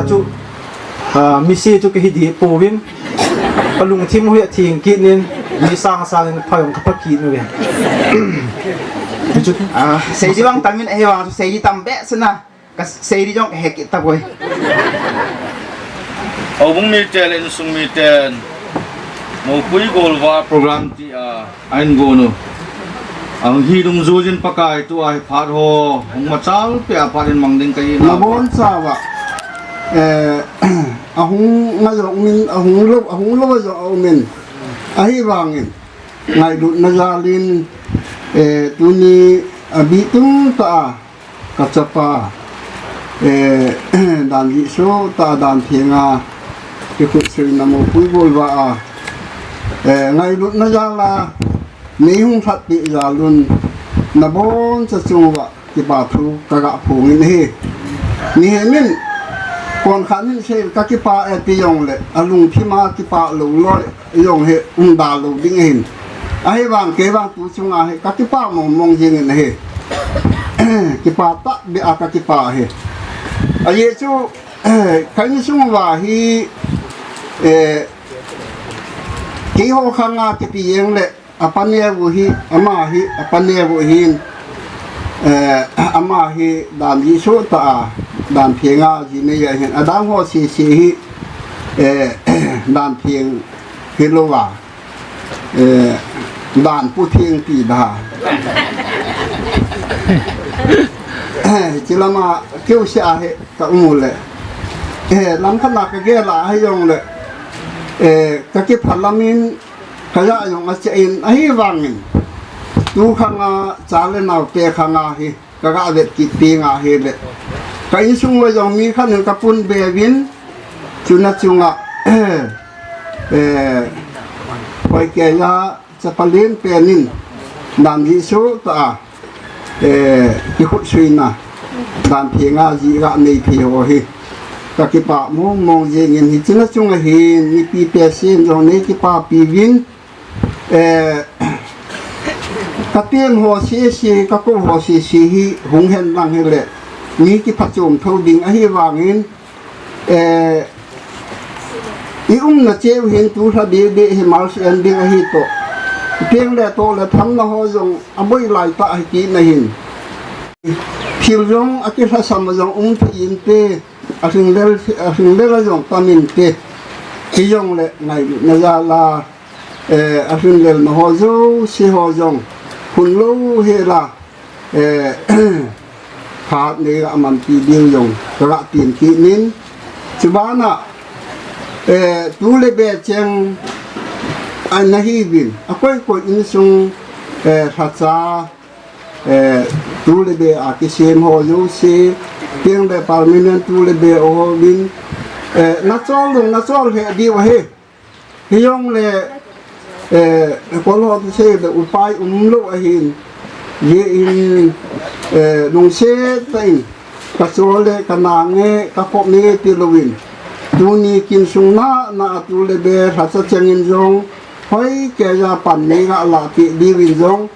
chú misi chú cái gì phổ biến palung thim huy thiền kỹ nên mi sang nên phải ông thắp kỹ nữa chú xây đi bang tamin ai bang xây đi tam bé xin na cái xây đi trong hệ kita boy ông mi tên sung mi tên một quý golva program ti anh go no ang hi dum zujin pakai tu ai phat ho hong machal pe aparin mangding kai na bon sawa ahung ngajong min ahung lo jo min ahi bangin ngai du nazalin tuni abitung ta kachapa dan li so ta dan thenga ke khu sri namo pui bol wa ngai du nazala ni hung that ti zalun na bon cha chuwa ki ba thu ka ga phu ni he min còn khán nên xem các cái pa ti yong le alung thi ma cái pa lo lo yong he đà lo ding hin ai bang ke bang tu chung a he các cái pa mong jing he cái pa ta be a các cái pa he a ye chu khai ni chung wa hi ki ho khanga cái pi yeng le apane wo hi ama hi apane wo hin ama hi dan yi so ta đàn phiền à gì này vậy hiện ở đang họ xì đàn phiền hello đàn pu thiên tỷ đà chỉ là mà kêu xa hệ cả ngủ lệ lắm khăn là cái kia là hay dùng lệ các cái parliament cái gì dùng ở trên ấy vàng tu khang trả lên nào kê khang hi các cái việc kỹ tiền hi lệ cái sung với dòng mi khăn cái pun bè viên chúng ta chung quay kẻ ra sẽ phải lên bè nín đàn gì số ta cái hút suy na đàn phiền à gì gạ này thì hồ hi các cái bà mong gì nhìn thì chúng ta chung là hi ni pi bè xin rồi này cái bà pi viên các tiền hồ xí các cô hồ xí hi hung hèn lăng hi lệ ni ki phachom thâu ding a hi wangin na cheu hin tu tha de hi mal sen ding a hi to piang le to le tham na ho jong aboi lai ta hi ki na hin phil jong a ki tha sam jong thi in te a hring le la jong tamin te ki jong le ngai na za la a hring le na ho zo si ho jong hun lo he la phát này là mình chỉ điều dùng các tiền kỹ nín chứ bán à tu lệ bè chăng anh nahi bin quay quay in sung thật ra tu lệ bè à cái xem hồ du xe tiếng đại parliament tu lệ bè hồ bin nó cho hệ điều hệ thì ông là có lo tu xe là upai lộ hình ye in nông xe tay các số lệ các nàng nghe các phụ nữ tiêu luyện tu ni kinh sung na tu lệ bè hạt sa chang in zong hoi kẻ ra bản này gạ là bị đi in zong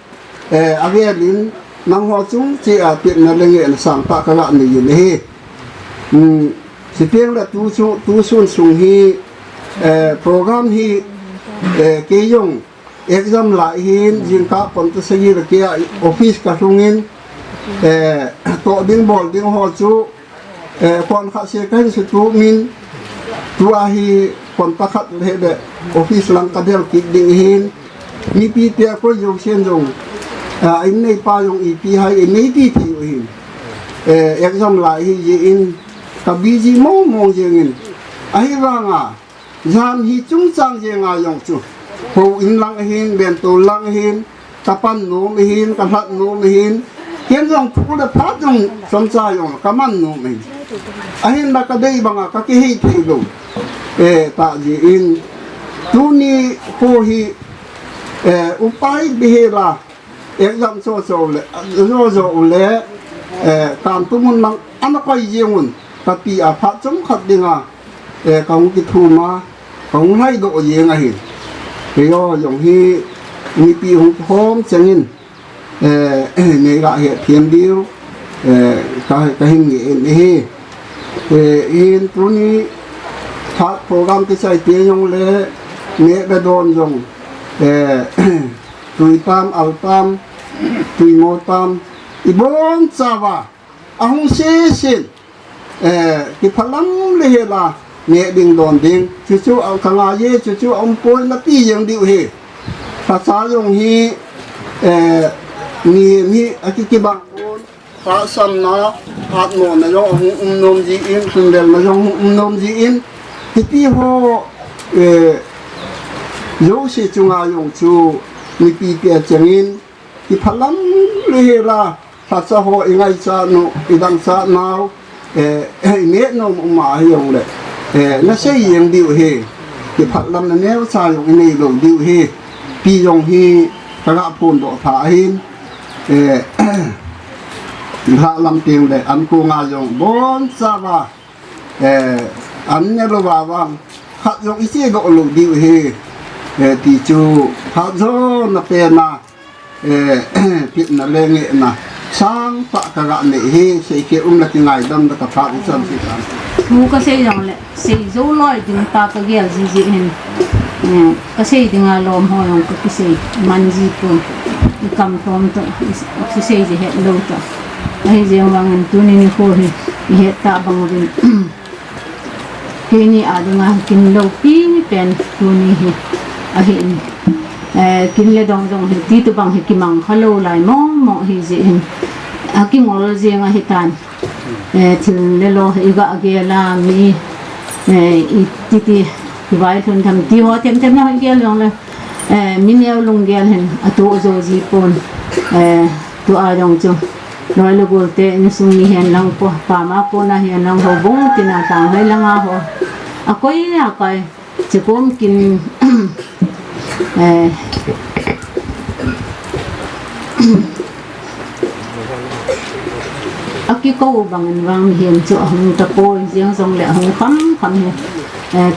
avialin nang ho chung chỉ à tiện là nghe là sáng tạo các bạn này như thế chỉ tiếng là tu sun sung hi program hi cái dùng exam lại hin jin ka pon to sagi la kia office ka sungin to ding bol ding ho chu kon kha se ka se tu min tu a hi kon ta khat le de office lang ka del ki ding hin ni pi te ko yo chen jong in nei pa yong i pi hai in nei ti ti hin exam lại hi ji in ka bi ji mo je ngin ai wanga jan hi chung chang je nga yong chu hồ in lăng hin bèn tổ lăng hin kapan nôm hin kapat nôm hin hiện dòng thu là phát dòng sống sai dòng kaman nôm hin ahin là cái đây bằng các cái hi thì đủ tạ gì in tu ni hồ hi upai bihera exam so le tam tu mun nang anakai jiun tapi apa chung khat dinga kaung ki thu ma kaung hai do ye nga hin thì do dùng hi ni pi hong hôm changin này gạ hiện thiên điêu cái hình nghệ này in tu ni phát program cái sai tiếng yong le nghe cái đồn yong tui tam al tam tui ngô tam ibon sawa ahong sesin cái phát lắm le là nghe đinh đồn đinh chú ao khang a ye chú ông poi na ti yang diu heภาษายงฮีมีcái bang pon phá sam na phát nôn na yong nom ji in sun del na yong nom ji in thì ti ho dấu sĩ chung à dùng chú mi pi pi chẳng in thì phát lắm lì là phát xã hội ngay cha nó thì đang cha nào nét nó mà dùng đấy nó sẽ dùng điều hè thì phát lắm là nếu cha dùng cái này dùng điều hè pi dùng hi các bạn phun độ thả hin hạ làm tiền để ăn cô ngà dùng bốn sa ba ăn nhớ vào vàng hạt dùng ít chế độ lục điều hè thì chú hạt dô na pe na chuyện na lê nghệ na sang phạ cả gạn nệ he xây kia là cái ngày đâm là cả phạ đi sân gì cả thu có xây rằng lệ xây dấu lôi tiếng ta có ghé gì hình có xây tiếng à lom hồi ông có xây man gì cũng cầm thom to có xây gì hết lâu to hay riêng vàng tu nên khô thì hết ta bằng viên khi ni à tiếng à kinh lâu pi pen tu ni hiện kinh lệ đông đông thì tí tụ bằng thì kim bằng hello lại mong mong thì gì kinh ngồi riêng à hiện tại thì lệ lo thì gạ kia là mi tí tí Vailhun tham tí hoa thêm thêm nhau kia luôn là mi neo lung kia hình tụ rồi gì pon tụ ai đông chung nói là gọi thế nên sung mi hiện lang po pa ma po na hiện lang hồ bung tin à tang hay lang à hồ coi à coi chỉ cũng kinh cái câu bằng vàng hiền chỗ hồng ta coi riêng dòng lệ hồng khắm khắm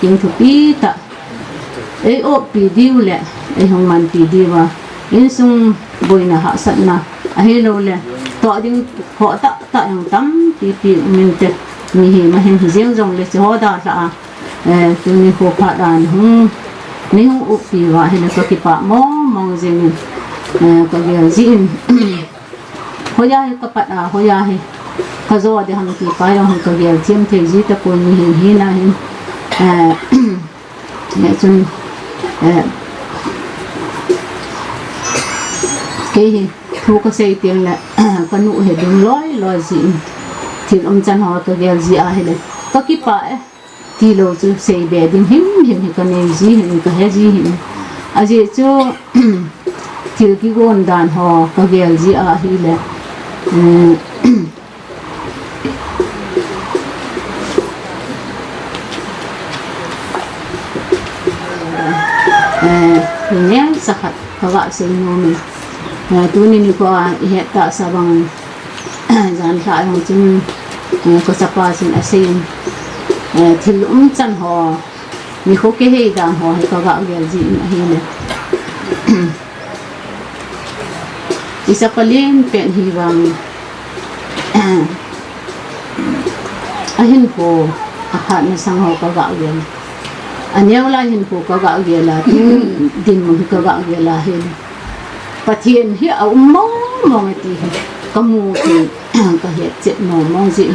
tiếng thuộc bí ta ấy ô bí điêu lệ ấy hồng man bí điêu à yên sung bồi na hạ sẵn na ấy lâu lệ tọa tiếng họ ta hàng tắm bí bí mình tết mi hi mà hiền riêng dòng lệ chỉ họ đã là từ mi hồ phát đàn hông nếu không ốp bí vào hay là có cái bạ mó mong riêng có việc gì hồi giờ các bạn hồi giờ cái do thì hàng kỳ phải là hàng cái việc chiêm thấy gì ta coi như hình na hình mẹ chung cái thu có xây tiền là cái nụ hệ đường lối gì thì ông chân họ cái việc gì à hay là có cái bạ thì lâu chú xây bè đến hiếm cái này gì hình cái hết gì hình à gì chú thì cái con đàn họ cái việc gì à hay là hình sakat kagak sa inyo tunin ni ko iheta sa bang jan sa ang chung ko sa pasin asin thilum chan ho ni ko ke he dang ho kagak gel ji hile isa kalin pen hiwang ahin ko akhat na sang ho kagak gel anh là hình của các gạo kia là tin một các gạo kia là hình phát hiện hiện ông mong thì có mua thì có hiện chuyện mong gì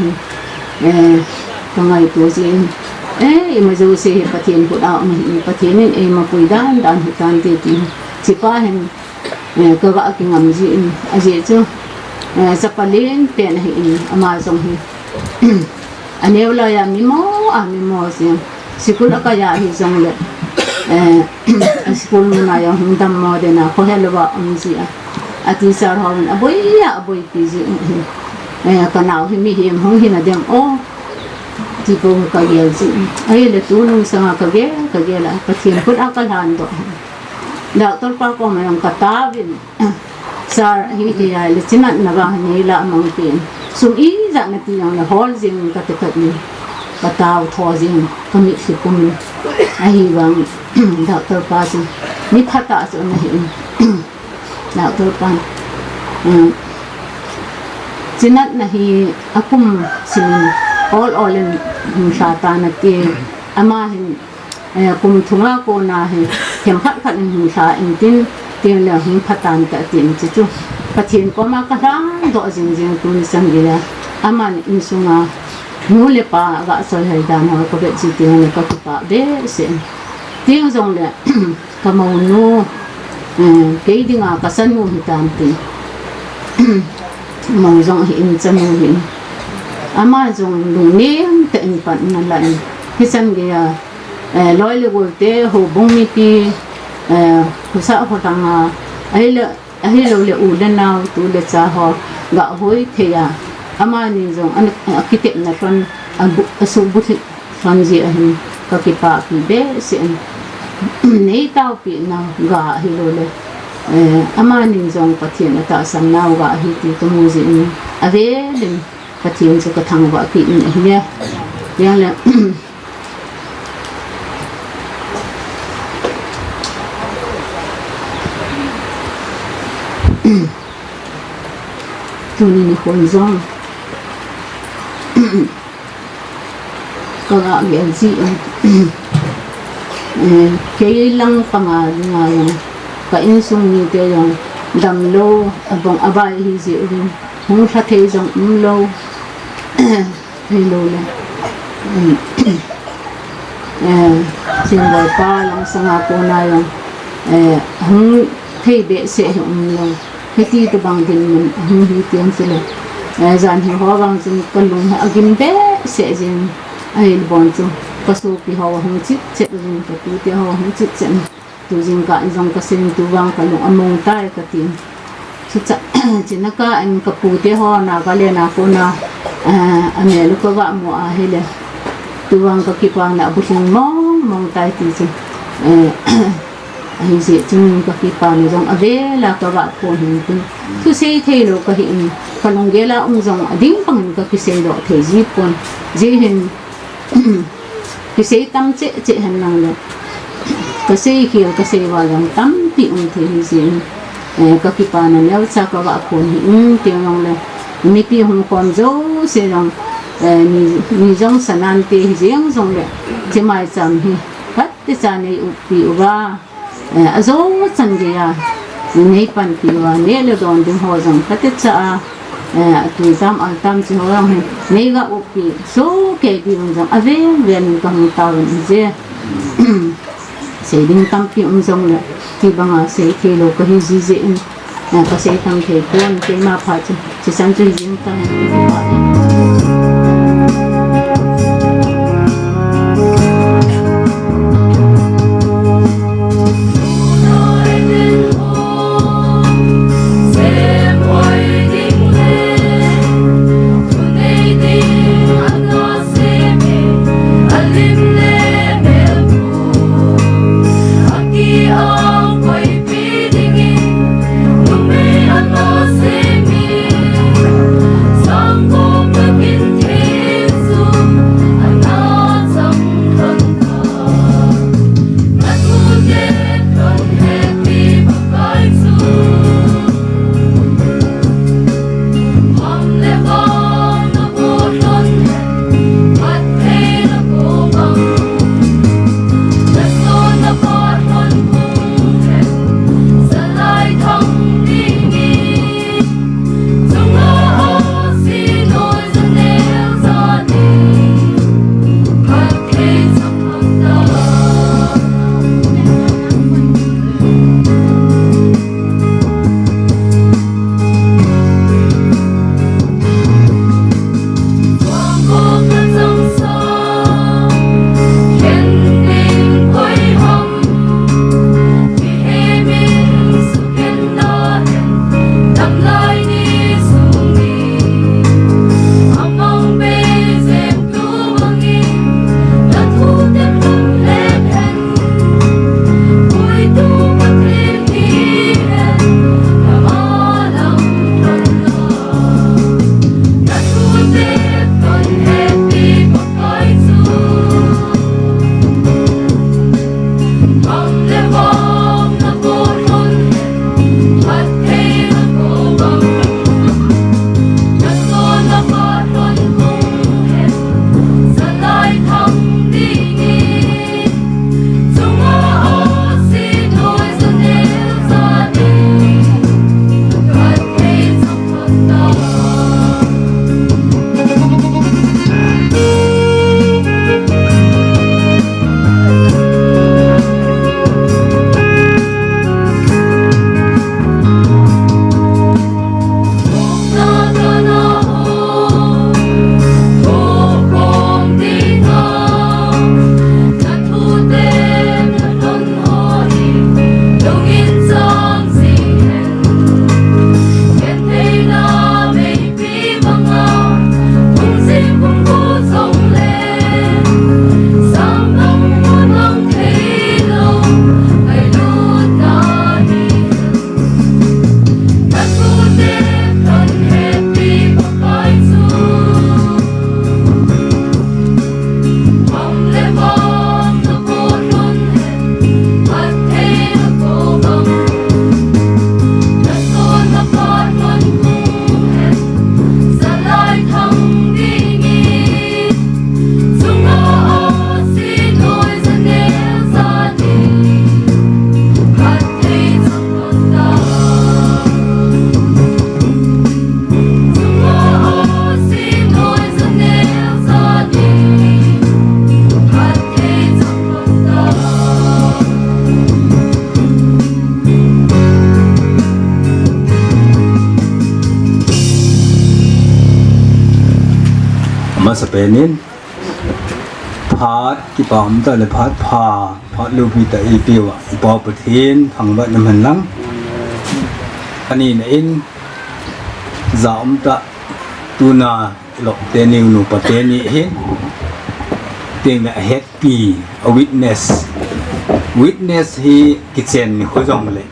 có ngày tuổi gì mà dù sẽ phát hiện của đạo mà phát hiện nên em mà quỳ đàn hiện thì chỉ có hình các gạo kia ngầm gì à gì chứ sắp lên tiền hình mà dùng hình anh là mi mò gì sekolah kaya hisong le sekolah na yang hindam mo de na ko helwa umsi ati sar hon aboy pizi kanao himi him hong hina dem o tipo kaya ji ay le tunong sa kage la patien put akalan do doctor pa ko mayang katawin sar hi ya le chinat na ba ni la mang pin sum i za na ti yang la hol jing katakat ni batao thò riêng con bị sự cùng ai vâng đạo tơ pa gì nít phát tạ sự này đạo tơ pa chỉ nát này akum xin all in shata na ti ama hin kum thunga ko na hin hem khat hin sha in tin tin la hin phatan ta tin chi chu pathin ko ma ka rang do jing tu ni sang ge aman in sunga nu le pa ga so hai dan ha ko be chi ti ne ka pa be se tiếng rong le ka mo nu ke dinga ka san nu hi tam ti mo rong hi in chan nu hi ama rong lu ne te in pan na la hi san ge ya loi le go te ho bong mi ti ho sa ho tang ai lo le u le na tu le cha ho ga hoi the ya ama ni rong an akite na ton asu bu thi fan ji a hin ka ki pa pi be se nei tao pi na ga hi lo le ama ni rong pathian ta sam na ga hi ti tu mu ji ni ave len pathian chu ka thang ba pi ni ne yang le tu ni hoi rong ko ga gen ji ke lang panga nga yang ka in sung ni te yang dam lo abong abai hi ji rin hong sa the jong lo thei lo le sin boy pa lang sanga ko na yang hong thei be se lo heti to bang din mun hong hi tiang se le zan hi ho bang chung kalung ha agin be se jin ai bon chu kasu pi ho hong chit che jin ka tu te ho hong chit chen tu jin ka jong ka sin tu wang ka lu among tai ka tin chu cha chin ka an ka pu te ho na ka le na ko na ane lu ko wa mo a hele tu wang ka ki pa na bu sing mong tai ti chu ai je chung ka ki pa ni jong ave la ka wa ko hin tu se thei lo ka hi kalong gela jong ading pang ka ki se lo thei ji pon ji hin cái xây tâm chế hành năng là cái xây kia cái xây vào lòng tâm thì thì gì các cái bạn này nếu sao các bạn còn hiện tiếng lòng là mấy cái hôm còn dấu xây lòng ni trong sản ăn thì riêng trong là chỉ mai chẳng thì hết cái sản này bị và dấu chẳng gì à mấy bạn thì và nếu là đòn tiếng họ rằng hết cái xã tui tam al tam chi ho rang nei ga opi so ke di jong ave ven kam ta ven je se ding tam pi jong le ti banga se ke lo ka hi ji je in ka se tam the kon ke ma pha chi san chi jing ta Sang เปนินพาดกี่ปอมตอนเลยพาดลูปีตาอีปิวอ่ะปอประเทศพังบัดน้ำมันลังอันนี้เนี่ยอินจอมตะตูนาหลอกเตนิวนูประเทศนี้เห็นเตียงเนี่ยเฮดปีa witness hi kitchen ni khojong le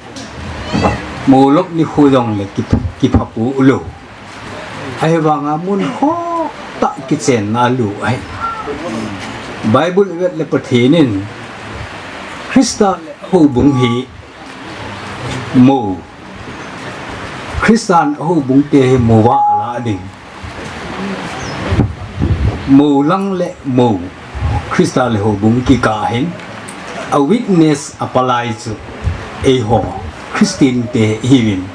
molok ni khojong le ki phapu ulo ai wanga mun ho ta kitchen na lu ai bible vet le pathenin krista le ho bung hi mo kristan ho bung te mo wa ala ding mo lang le mo krista le ho bung ki ka hin a witness apply to a ho Christian te hivin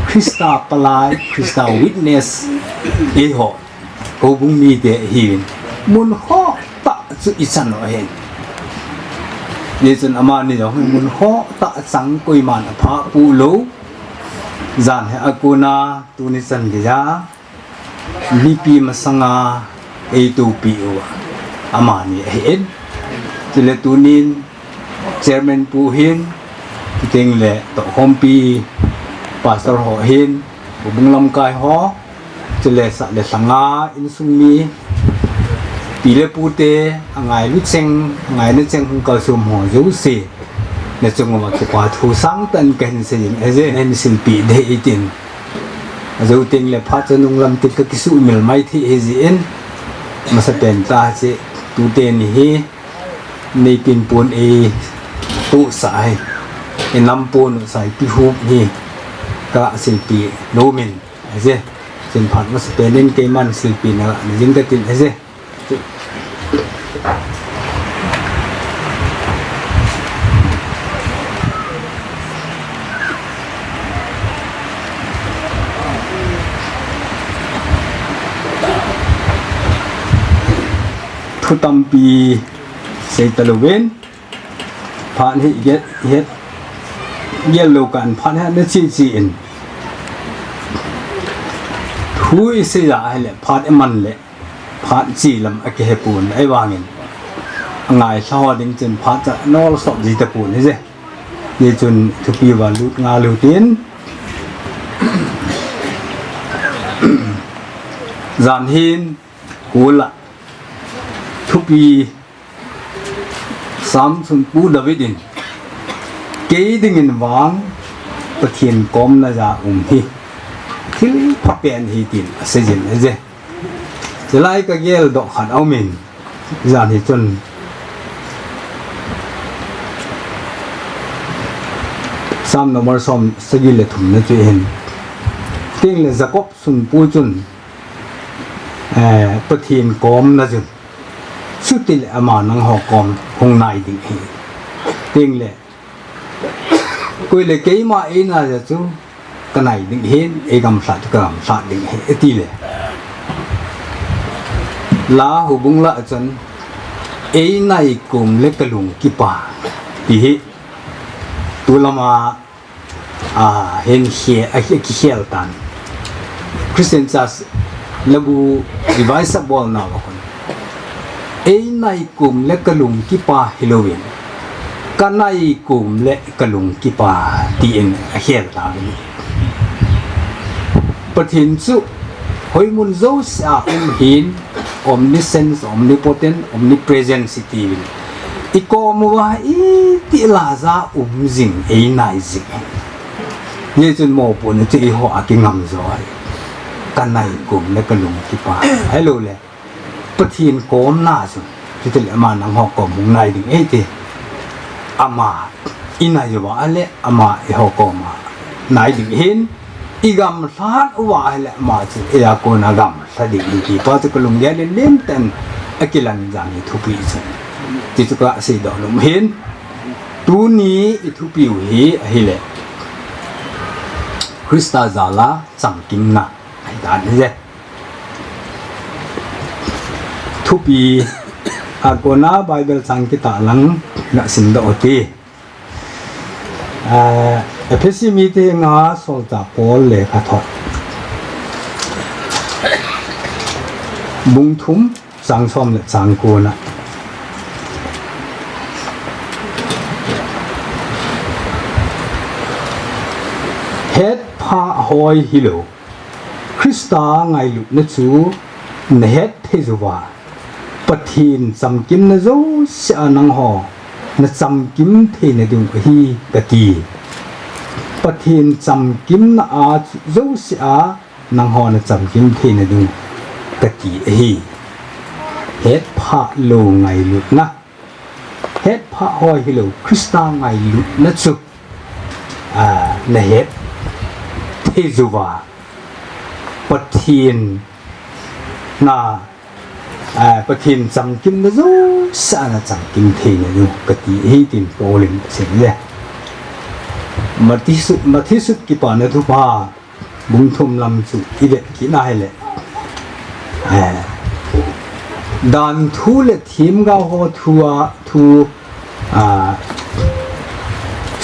Christa apply Christa witness a ho bung mi te hivin mun ho ta chu isan no hen ni chun ama ni do mun ho ta sang koi man pha pu lo zan he akuna tu ni san ge ya ni pi masanga a tu pi o ama ni hen chile tu nin chairman pu hin ting le to hompi pastor ho hin bung lam kai ho chile sa le sanga in sung mi pi le pu te angai lu cheng hung ka sum ho ju si ne chung ma ke pa thu sang tan ken se yin aje en sil pi de itin azu ting le pha chanung lam tik ka kisu mil mai thi ezi en masa pen ta che tu te ni hi nei pin pun e tu sai in lampun sai pi hup ni ka silpi nomin ase sin phat mas penin ke man silpi na jing ka tin ase thu tampi sei talowen phan hi het yellow kan phan ha na chi in thui se ya le phan eman le phan chi lam a ke pun ai wangin angai saw ding chen phan cha nol so ji ta pun je ye chun thu pi wa lut nga lu tin zan hin kula thu pi sam sun pu davidin ke ding in wang pathian kom na ja hi thil phapen hi tin asejin aje jelai ka gel do khan aumin jan hi chun sam number som sagil le thum na chu hin ting le jacob sun pu chun pathian kom na jun sutil ama nang ho kom hong nai ding hi ting le koi le ke ma e na ja chu kanai ding hen e gam sa ding he ti le la hu bung la chan e nai kum le kalung ki pa ti hi tu lama hen he a ki hel tan Christian church labu revisable na wa kon e nai kum le kalung ki pa Halloween kanai kum le kalung ki pa ti en a hel ta ni pathin chu hoi mun zo sa hin omniscience omnipotent omnipresent city ikom wa i ti la za jing e nai jing ye chun mo pon ti ho akingam zo ai kanai kum le kalung ki pa hello le pathin kom na chu ti te ma nang ho kom mung nai ding e ti ama ina yo wa ale ama e ho kom nai ding hin igam san wa ale ma chu e ya ko na gam sa ding ki pa chu kalung ya le lem tan akilang jani thupi chu ti chu ka se do lum hin tu ni i thupi hi hi le Krista zala changking na ai dan je thupi agona bible changkita lang na sinda oti ephesi mite nga solta pol le kha thot bung thum สังสมและสังกูนะเฮ็ดพาหอยฮิโลคริสตาไงลุนะจูเนเฮ็ดเทจูวาปะทินจำกิมนะโจเสียนังหอนะจำกิมเทนะดุงฮีกะตีปะทินจำกิมนะอาโจเสียนังหอนะจำกิมเทนะดุงกะตีฮีเฮ็ดพาโลไงลุนะเฮ็ดพาหอยฮิโลคริสตาไงลุนะจูเนเฮ็ดเทจูวาปะทินนะปะทินจำกิมนะโจสะนะจำกิมเทนะดุกะตีฮีตินโปลินเสียเลยมาที่สุดกิปานะทุพาบุญทุมลำสุที่เด็กกินได้เลยดานทูเลทีมกาโฮทู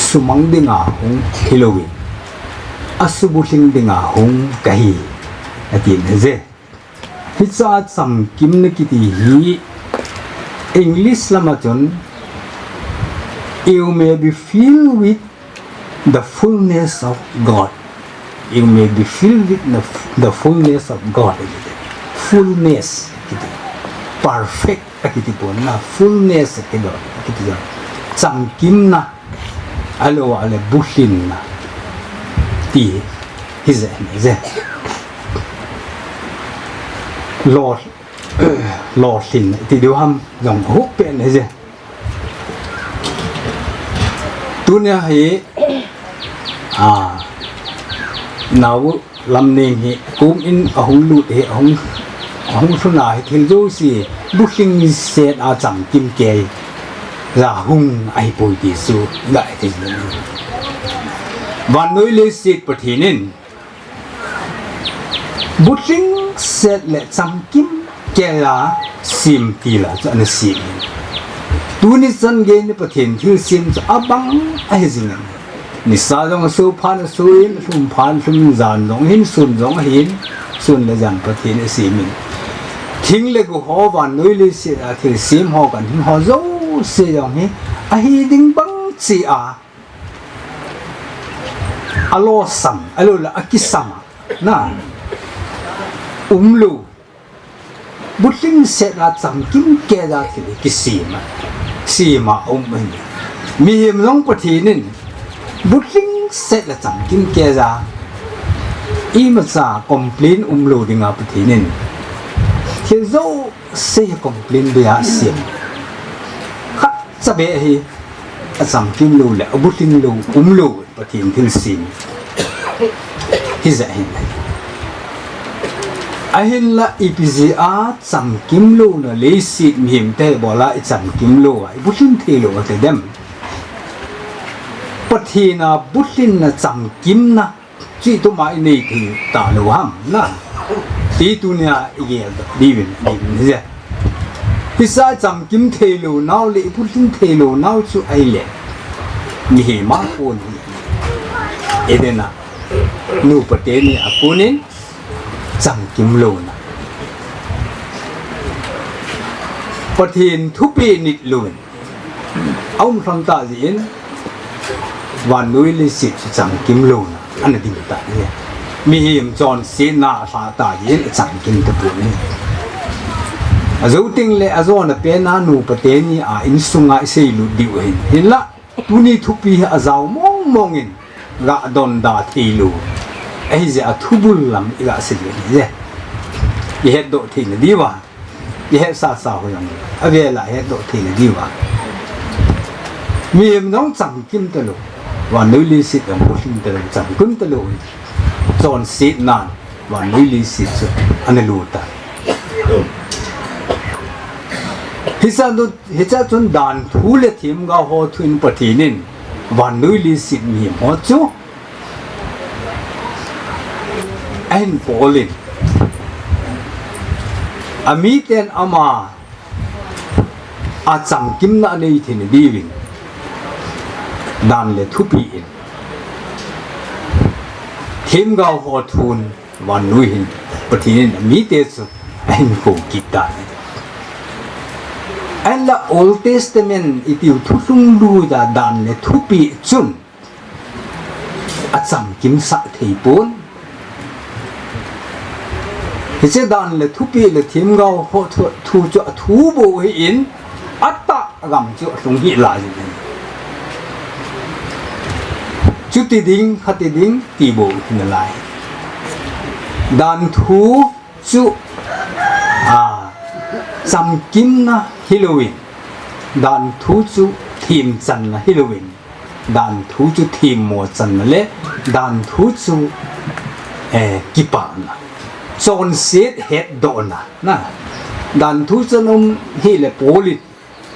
สุมังดิงาหงฮิโลวินอสุบุลิงดิงาหงกะฮีอตินเซฮิซาซัมกิมนกิติฮีอังกฤษละมาจน you may be filled with the fullness of God you may be filled with the fullness of God fullness perfect กิติปนนะ fullness กิติซัมกิมนะอะไรบุชินนะตีฮิเซเซหลอดสินที่เดียวทำอย่างฮุบเป็นไงสิตัวเนี้ยหนาวลำเนียงกุมอินหงลุดหงสุนาที่รู้สิบุคิงเศษอาจำกิมเกยราหุงไอปุยติสูได้ที่นี่วันนู้นเลยสิปฏินินบุตริงเสร็จและจำกิมแกลาซิมตีละจะอันซิมตัวนี้สังเกตในประเทศที่ซิมจะอับังไอ้สิ่งนั้นนิสาจงสู้ผ่านสู้อินสู้ผ่านสู้จานจงหินสุนจงหินสุนละจันประเทศในซิมินทิ้งเลยกูหัววันนู้นเลยเสียที่ซิมหัวกันหัวโจ้เสียอย่างนี้ไอ้ดิ่งบังเสียอโลสัมอโลละอกิสัมน่ะลูบุตริงเสร็จจำกิมแกได้ที่กิสีมามันมีเหตุน้องปฏินินบุตริงเสร็จจำกิมแกได้อีมันจะคอมพลีนลูดิ่งปฏินินเที่ยวเสียคอมพลีนเบียเสียมข้าจะเบะฮีจำกิมลูและบุตริงลูปฏินินที่สิมที่จะเห็นahin la ipizia cham kim lo na le sit mihim te bola I cham kim lo ai butin the lo te dem pathina butin na cham kim na chi to mai nei thi ta lo ham na ti tu nya ye divin je pisa cham kim the lo naw le butin the lo naw chu ai le mi he ma pon edena nu pateni akuninจำกิมโลนะประเทศทุปีนิดลุนเอามาทำตาจีนวันนู้นลิสิตจำกิมโลนะอันนั้นดีตาเนี่ยมีเหมจอนเสนาสาตาจีนจำกิมตะปุนี่อาจจะติงเลยอาจจะวันเป็นนานูประเทศนี้อินสุงไอเซลุดิวเห็นละตุนีทุปีอาจจะมองอินกะดอนดาทีลูไอ้เจ้าทุบุลลำอีกสิ่งนี้เนี่ยยี่เหตุโดดทิ้งดีวะยี่เหตุสาวๆอย่างนี้อะไรล่ะเหตุโดดทิ้งดีวะมีน้องจำกิมตะลุวันนู้นลิสิตของผู้ชิมตะลุจำกิมตะลุจอนสินานวันนู้นลิสิตอันนี้รู้ตาฮิซาดุฮิซาจนดานทูเลทีมก้าวหัวทุนปฏินินวันนู้นลิสิตมีหัวจูเอ็นโพลินอามีเตนอามาอาจำกิมนาในที่นี่ดีวินดานเลทุปีอินทีมกาวหัวทุนวันนู้นปฏินินมีเตสุเอ็นโฟกิตา and the Old Testament itiu thulung lu da dan le thupi chun acham kim sa theipon hiche dan le thupi le thim gao ho thu cho thu bo hi in atta gam cho tung hi la ji chu ti ding khati ding ti bo hin lai dan thu chu cham kim na Halloween dan thu chu thim chan na Halloween dan thu chu thim mo chan le dan thu chu kipa na chon set het do na dan thu chanom hi le polit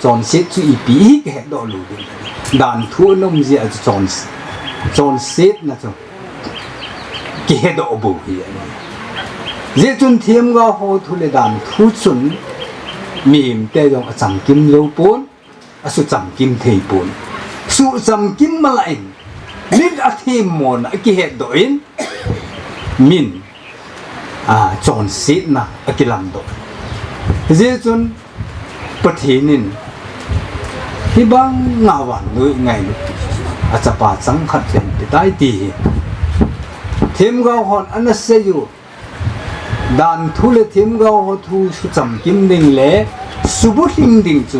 chon set chu ipi ke het do lu dan thu nom je chon set na chu ke het do bu hi je chun thim ga ho thu le dan thu chun mìm tê dòng chầm kim lâu bốn su chầm kim thầy bốn su chầm kim mà lại nít thêm mòn cái hệ đổi min chọn xịt na cái làm đổi dễ chun bát hiền thì bang ngào vạn người ngày chập ba trắng khát lên bị tai tì thêm gạo hòn ăn sẽอยู่dan thu le thim gao thu su cham kim ding le subu hing ding chu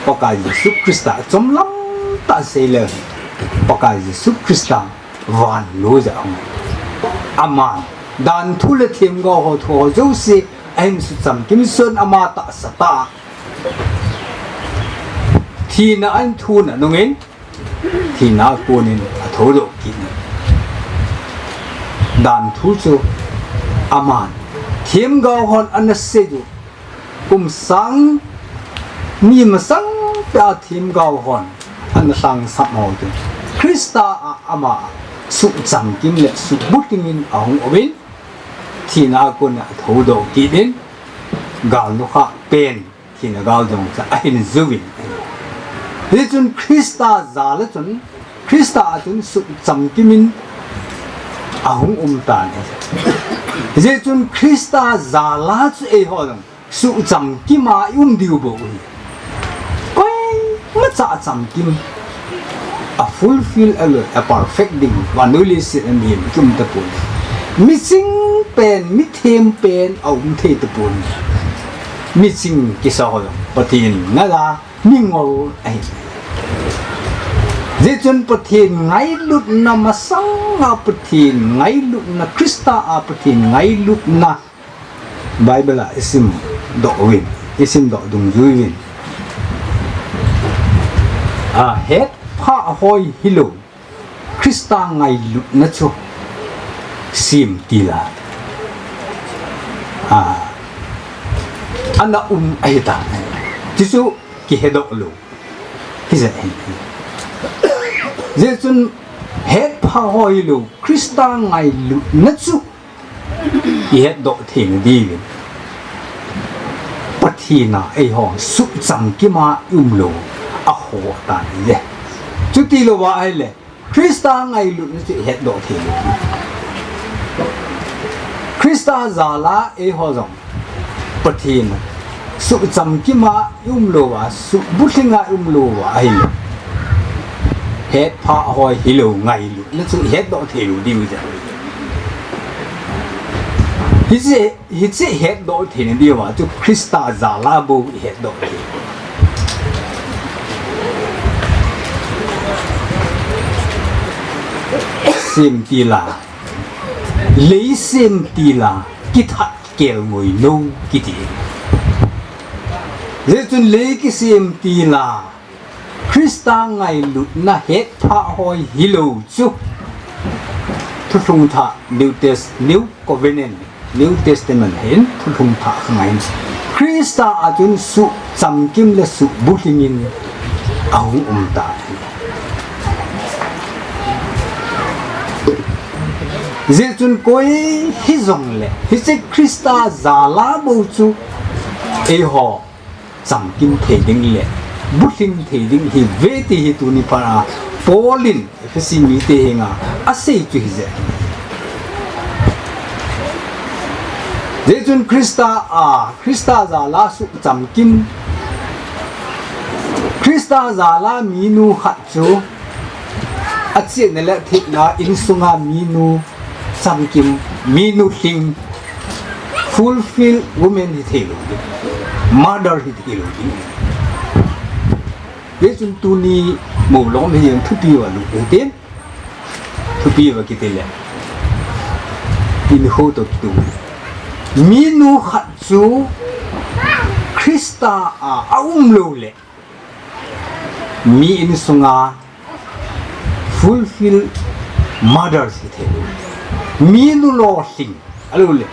pakai Yesu Krista chom lam ta se le pakai Yesu Krista van lo ja aman dan thu le thim gao thu jo se em su cham kim son ama ta sata thi na an thu na nongin thi na ponin tho do kin dan thu chu aman thiem gao hon an se ju sang mi ma sang pa thiem gao hon an sang sa mo tu Krista ama su cham kim le su buting in ahong ovin thina ko na thodo ki din gal no kha pen thina gal dong cha ahin zuwin le chun Krista za le chun Krista chun su cham kim in ahong ta ne je chun Krista za la chu e ho dong su cham kim ma diu bo koi ma cha cham kim a fulfill a perfect ding vanuli sit and him kum ta pun missing pen mi them pen au the ta pun missing ki sa ho patin na la mi ngol ai je chun patin ngai lut na ma sang a patin ngai lut na Krista a patin ngai lut na Bible a isim do win isim do dung ju win a het pha hoi hilo Krista ngai lut na chu sim tila ana ai ta tisu ki hedo lu hisa je chun het pha hoi lu Krista ngai lut na chu het do thing di pathina ai ho su cham ki ma lo a ho ta ye chu ti lo wa ai le Krista ngai lut na chu het do thing Krista zala e ho zong pathina su cham ki ma lo wa su buthinga lo wa ai het pha hoi hilo ngai lut na chu het do thing di ja Hisi het do thing di wa chu Krista zala bo het do thing sim tila lấy sim tila kit hat kel ngoi no kiti je chun lấy ki sim tila Krista ngai lut na het pha hoi hilo chu thung tha New Covenant New Testament hen thung tha ngai Krista ajun su cham kim le su butingin ahung ta je chun koi hi zong le hi che Krista zala bo chu e ho cham kim the ding le buting the ding hi ve ti hi tu ni para polin fisi mi te hinga ase chu hi je chun Krista zala su cham kim Krista zala minu khatchu achie nele thikna insunga minu samkim minu hing fulfill women hi thelu mother hi thelu yesun tuni mo lom hi thupi wa lu uten thupi wa kitele in ho to tu minu khatchu Krista a lo le mi in sunga fulfill mother hi thelu minu lo sing alo le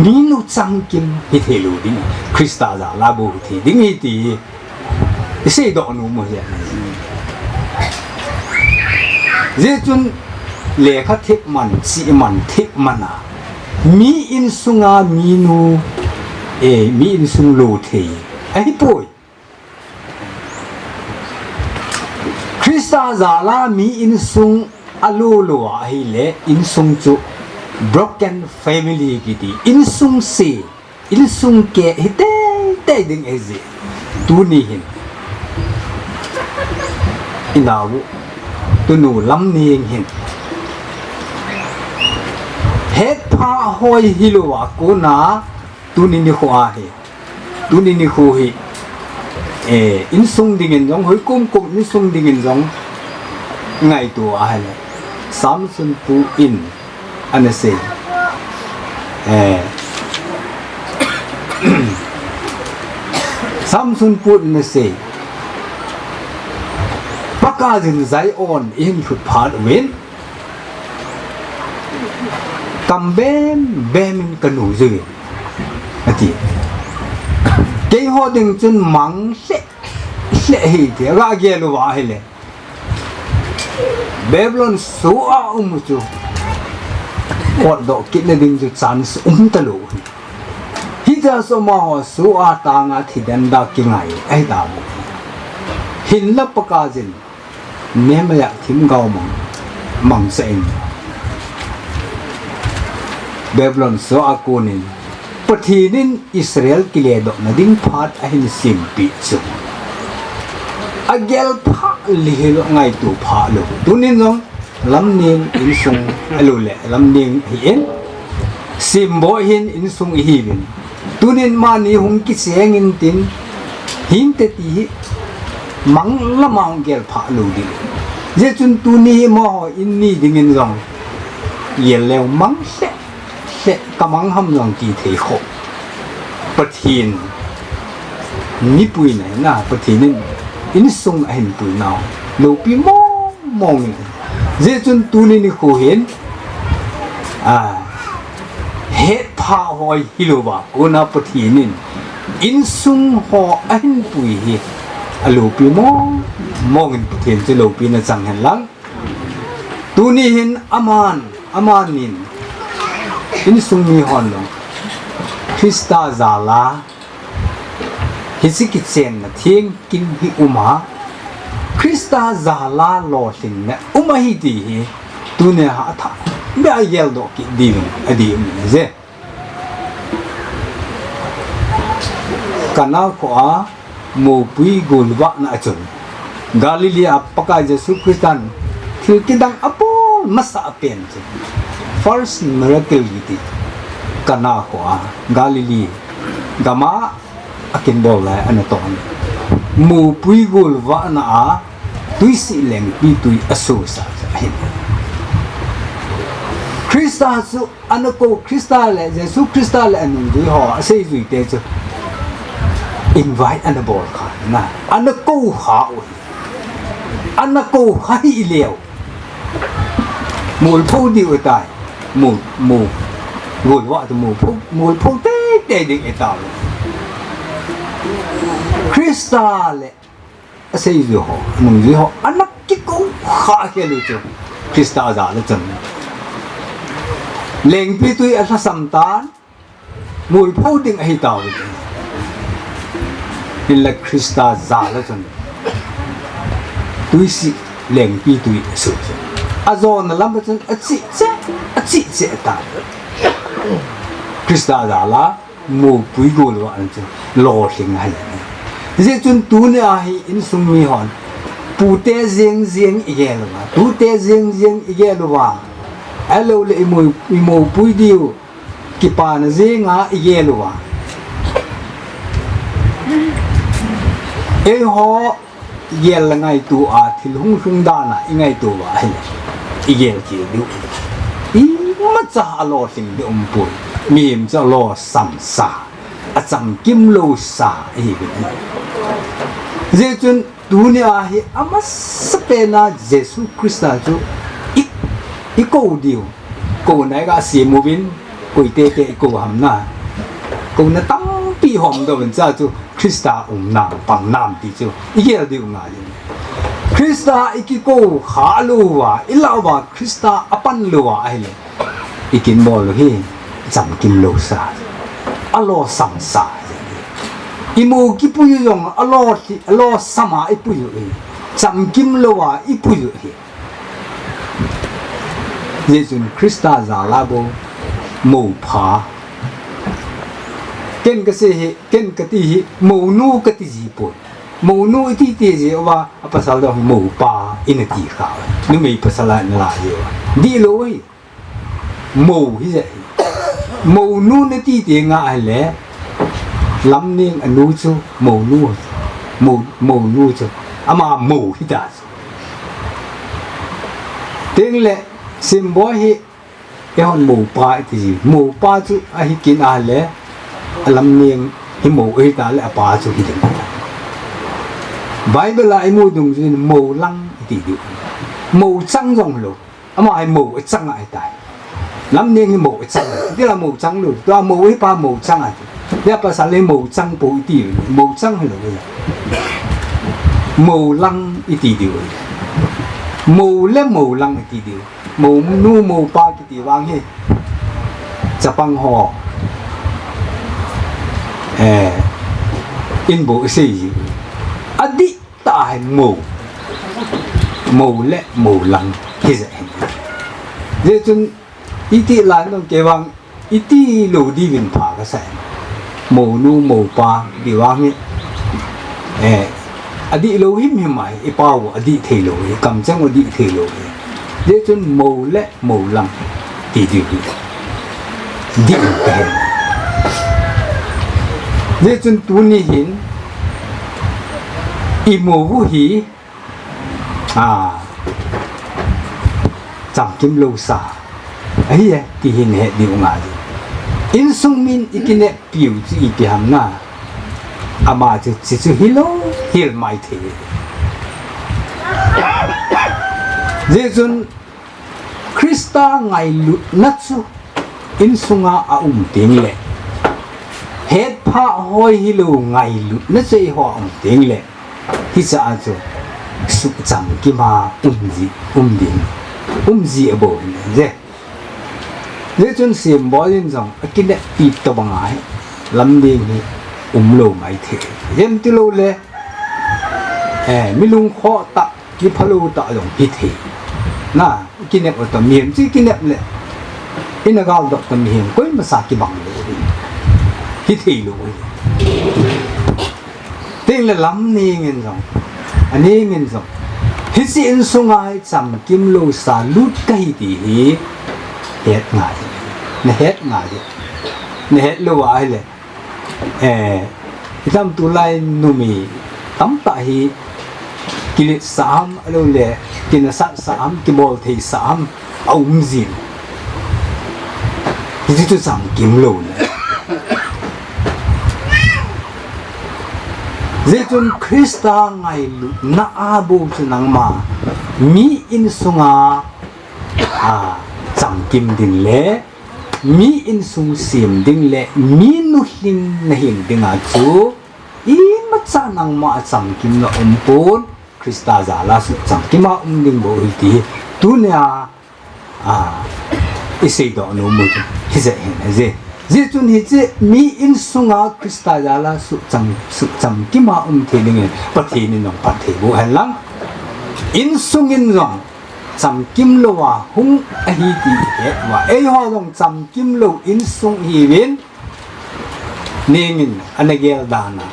minu changkim hi thelu ding Krista za la bo thi ding hi ti se do nu mo ya je chun le kha thik man chi man thik mana mi in sunga minu mi in sung lo the ai poi Krista zala mi in sung alolo ai le in sung chu broken family gidi in sung se in sung ke hite te ding eze tu ni hin inawu tu nu lam ni hin het pha hoi hilowa ko na tu ni ni khwa he tu ni ni khu hi in sung ding in jong hoi kum in sung ding in jong ngai tu a le samsun pu in anase samsun pu anase pakajin zai on in thut phat wen kambem bemin kanu zui ati cái họ đừng chân mắng sẽ hi thì ra kia lo vào hele Babylon số một chút còn độ kỹ là đừng chút chán ta lo hít ra số mà họ số tang thì đàn đã kinh ngày ai đã hin lấp cả dân nên màyak thím gạo mong sen Babylon số cô nên Patinin Israel kiledo na ding phat ahin simpi chu agel pha lihilo ngai tu pha lo tunin nong lamning in sung alule lamning hien simbo hin in sung hibin tunin mani hung ki sengin tin hin te ti mang lamang gel pha lo di je chun tuni mo in ni dingin rong yelew mang se kamang ham long ki thei kho pathin ni pui nai na pathin in sung ahin pui naw lo pi mong je chun tu ni ni kho hen het pha hoi hilowa ko na pathin in sung ho ahin pui hi alo pi mong in pathin che lo pi na chang han lang tu ni hin amanin in sung mi hon lo Krista zala hisiki chen na thieng kin hi uma Krista zala lo sin na uma hi ti hi tu ne ha tha ba yel do ki di adi je kana ko a mo pui golwa na chun Galilee apaka Jesu Christan thil kidang apo masa pen je first miracle giti kana ko Galilee gama akin bola anaton mu pui gol wa na tui si leng pi tui aso sa hin Krista su anako Krista le Jesu Krista le anun du ho sei zui te chu invite anabol kha na anako ha oi anako hai leo mul phu di utai mù gùi vợ từ mù phong tết để định cái tàu Krista lệ xây dựng họ mùng dưới họ ăn nắp cái cũng khá kia luôn chứ Krista giả là chân lệnh pi tuy ăn sắm tán mùi phong định hay tàu nên là Krista giả là chân tuy sĩ lệnh pi tuy sửa azon lam ba chen achi che ta Krista da la mo pui go lo an chen lo sing hai dễ chun tu ne a hi in sung mi hon pu te riêng riêng igel wa tu te riêng riêng igel wa alo le imo pui diu ki pa na riêng a igel wa e ho igel ngai tu a thil hung da na ngai tu wa ai igel ki du i ma cha alo sing de pui mìm cho lo sầm xả à chậm kim lô xả hi dễ chun dunia hi amas sepena Jesus Christa chu i câu điều câu này ga si movin coi tê tê câu ham na câu na tam pi hom do bên cha chu Christa nam pang nam ti chu i ge điều nga Christa iki câu khá luwa ilawa Christa apan luwa ai le ikin mo lo hi chậm kim lô xả alo sam sa imu ki pu yong alo sama ipu yu cham kim lo wa ipu yu hi Jesus Christa za la bo mo pha ken ka se hi ken ka ti hi mo nu ka ti ji po mo nu ti ti ji wa pasal do mo pa in ti kha nu me pasal la yo di lo hi mo hi je mo nu ne ti ti nga ai le lam ning anu chu mo nu chu ama mo hi da ting le sim bo hi e hon mo pa ti mo pa chu a hi kin a le lam ning hi mo hi da le pa chu hi da Bible ai mo dung chu mo lang ti di mo chang jong lo ama ai mo chang ai tai lam ning hi mo chang ti la mo chang lo to mo hi pa mo chang ai ya pasal le mo chang po ti mo chang lo mo lang ti di mo le mo lang ti di mo nu mo pa ti wang he chapang ho in bo se yi adi ta mo le mo lang ki ze je chun iti la no ke wang iti lo di vin pha ka sai mo nu mo pa di wang ni adi lo him mai e pa wo adi the lo e kam chang adi the lo e je chun mo le mo lang ti di di ke je chun tu ni hin i mo wu hi cham kim lo sa ai ti hin he di nga di in sung min ikine piu chi pi ham na ama chu chu hilo hil mai the Jesus Christa ngai lut na chu in sunga a ting le het pha hoi hilo ngai lut na chei ho ting le hi cha chu su cham ki ma umji abo je nếu chúng xem bói lên rằng cái này ít tao bằng ai lắm đi thì lô máy thế em tiêu lô lệ mi lung khó tạ cái phá lô tạ lòng ít thế na cái này ở tầm miền chứ cái này lệ cái này gạo đọt tầm miền quấy mà sạc cái bằng lô ít thế lô tên là lắm đi nghe rằng anh ấy nghe rằng hết xin sung ai chăm kim lô xả lút cây thì hết ngài nè hết ngài nè hết lâu ai lệ tâm tu lai numi tắm tại hi kilit sam lâu lệ kinasat sam kibol thì sam ông gì thì tôi sam kim lâu nè dễ chun Christa ngài na abu chun nang ma mi in sunga cham kim din le mi in sung sim ding le mi nu hin na hin ding a chu i ma cha nang ma cham kim na pon Christa za la su cham kim ma ding bo ti tu nya ise do no mu hi ze hen ze je chun hi che mi in sunga Christa za la su cham kim ma the ding pa the ni no pa the bo han lang in sung in rong cham kim lo wa hung a hi ti he wa e ho dong cham kim lo in sung hi win ningin anagel dana